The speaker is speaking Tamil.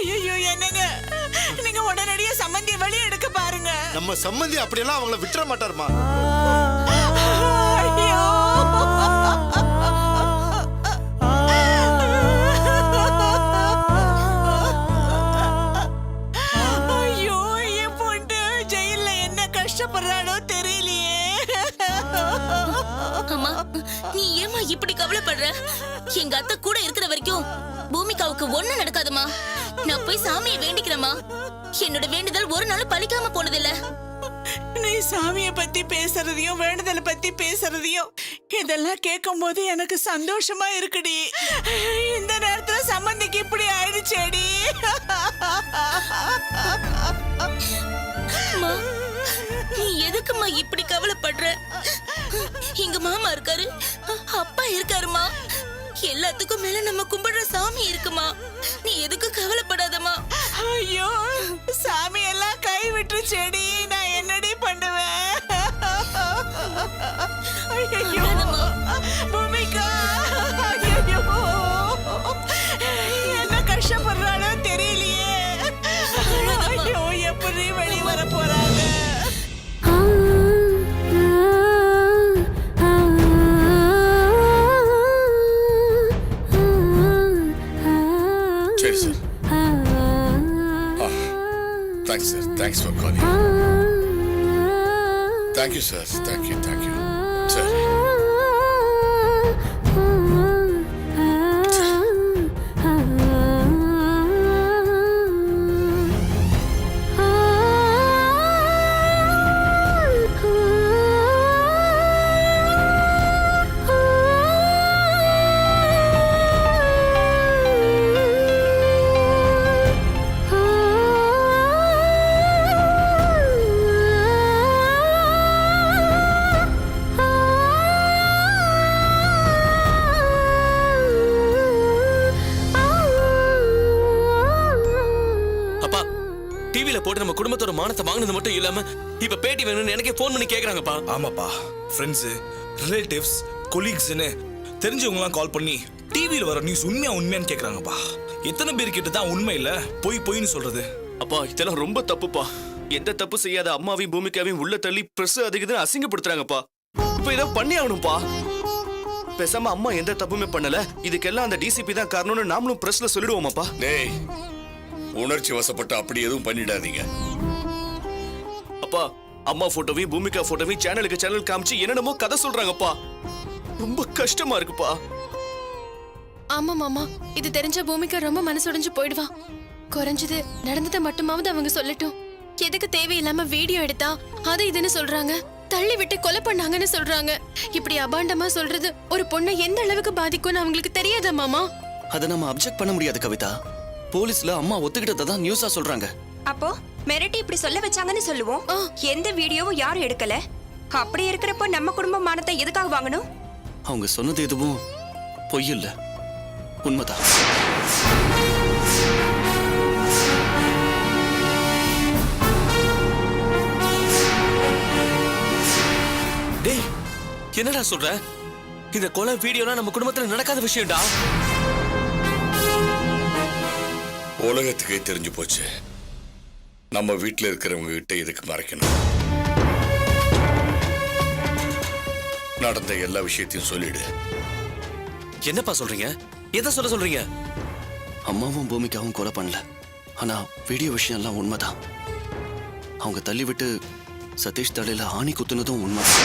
ஐயோ என்னங்க, நீங்க உடனடியா சம்பந்திய வழி எடுக்க பாருங்க. நம்ம சம்பந்தி அப்படியெல்லாம் அவங்கள விட்டுற மாட்டாருமா. ஐயோ ஐயோ, என் பொண்ணு ஜெயில்ல என்ன கஷ்டப்படுறாளோ தெரியலையே. அம்மா, நீ ஏமா இப்படி கவலைப்படுற? எங்க அத்தை கூட இருக்கிற வரைக்கும் பூமிகாவுக்கு ஒண்ணு நடக்காதுமா. நான் போய் சாமியை வேண்டிக்கிறேம்மா. என்னோட வேண்டுதல் ஒரு நாள் பலிக்காம போனதில்ல. நீ சாமிய பத்தி பேசுறதையும் வேண்டுதலை பத்தி பேசுறதையும் இதெல்லாம் கேட்கும் போது எனக்கு சந்தோஷமா இருக்குடி. இந்த நேரத்துல சம்பந்திக்கு இப்படி ஆயிடுச்சேடி. அம்மா, நீ எதுக்குமா இப்படி கவலைப்படுற? எங்க மாமா இருக்காரு, அப்பா இருக்காருமா. எல்லாத்துக்கும் மேல நம்ம கும்பிடுற சாமி இருக்குமா. நீ எதுக்கு கவலைப்படாதம்மா. ஐயோ, சாமி எல்லாம் கை விட்டுருச்சேடி. நான் என்னடி பண்ணுவேன்? ஐயோ பூமிகா, ஐயோ என்ன கஷ்டப்படுறாளோ தெரியலையே. ஐயோ, எப்படி வெளி வர போறாங்க? சரி sir. Thanks sir. Thanks for calling. Thank you sir. Thank you sir. போட்டு நம்ம குடும்பத்தோட மானத்தை வாங்கினது மட்டும் இல்லாம இப்ப பேட்டி வேணும்னு எனக்கே போன் பண்ணி கேக்குறாங்கப்பா. ஆமாப்பா, ஃப்ரெண்ட்ஸ், ரிலேட்டிவ்ஸ், கொலீக்ஸ்னு தெரிஞ்சவங்கலாம் கால் பண்ணி டிவியில் வர நியூஸ் உண்மையான்னு கேக்குறாங்கப்பா. எத்தனை பேர் கிட்ட தான் உண்மை இல்ல பொய்ன்னு சொல்றது? அப்பா, இதெல்லாம் ரொம்ப தப்புப்பா. எந்த தப்பு செய்யாத அம்மாவையும் பூமிக்காவையும் உள்ள தள்ளி பிரஸ் அதிகதான் அசிங்கப்படுத்துறாங்கப்பா. இப்ப இதை பண்ணி ஆகணும்பா. பேசாம அம்மா எந்த தப்புமே பண்ணல, இதுக்கெல்லாம் அந்த டிசிபி தான் காரணம்னு நாமளும் பிரஸ்ல சொல்லிடுவோமாப்பா. டேய், உணர்ச்சி வசப்பட்டு அப்படி எதுவும் பண்ணிடாதீங்க. அப்பா, அம்மா போட்டோவையும் பூமிகா போட்டோவையும் சேனல் காமிச்சு என்னென்னமோ கதை சொல்றாங்கப்பா. ரொம்ப கஷ்டமா இருக்குப்பா. ஆமா மாமா, இது தெரிஞ்ச பூமிகா ரொம்ப மனசுடைஞ்சு போயிடுவா. குறைஞ்சது நடந்ததை மட்டுமாவது அவங்க சொல்லட்டும். எதுக்கு தேவையில்லாம வீடியோ எடுத்தா அது இதுன்னு சொல்றாங்க, தள்ளி விட்டு கொலை பண்ணாங்கன்னு சொல்றாங்க. இப்படி அபாண்டமா சொல்றது ஒரு பொண்ணை எந்த அளவுக்கு பாதிக்கும்னு அவங்களுக்கு தெரியாதா மாமா? அதை நம்ம அப்செக்ட் பண்ண முடியாது கவிதா. போலீஸ்ல அம்மா ஒத்துக்கிட்டதான் நியூஸா சொல்றாங்க. அப்போ மிரட்டி இப்படி சொல்ல வச்சாங்கன்னு சொல்லுவோம். எந்த வீடியோவும் யாரும் எடுக்கல. அப்படி இருக்கிறப்ப நம்ம குடும்ப மானத்தை எதுக்காக வாங்கணும்? அவங்க சொன்னது எதுவும் பொய் இல்ல, உண்மைதான். டேய், என்னடா சொல்ற? இந்த கொலை வீடியோலாம் நம்ம குடும்பத்துல நடக்காத விஷயம்டா. உலகத்துக்கே தெரிஞ்சு போச்சு. நம்ம வீட்டுல இருக்கிறவங்க கிட்ட எதுக்கு மறைக்கணும்? நடந்த எல்லா விஷயத்தையும் சொல்லிடு. என்னப்பா சொல்றீங்க? எதை சொல்றீங்க? அம்மாவும் பூமிக்காவும் கொலை பண்ணல, ஆனா வீடியோ விஷயம் எல்லாம் உண்மைதான். அவங்க தள்ளி விட்டு சதீஷ் தலையில ஆணி குத்துனதும் உண்மைதான்.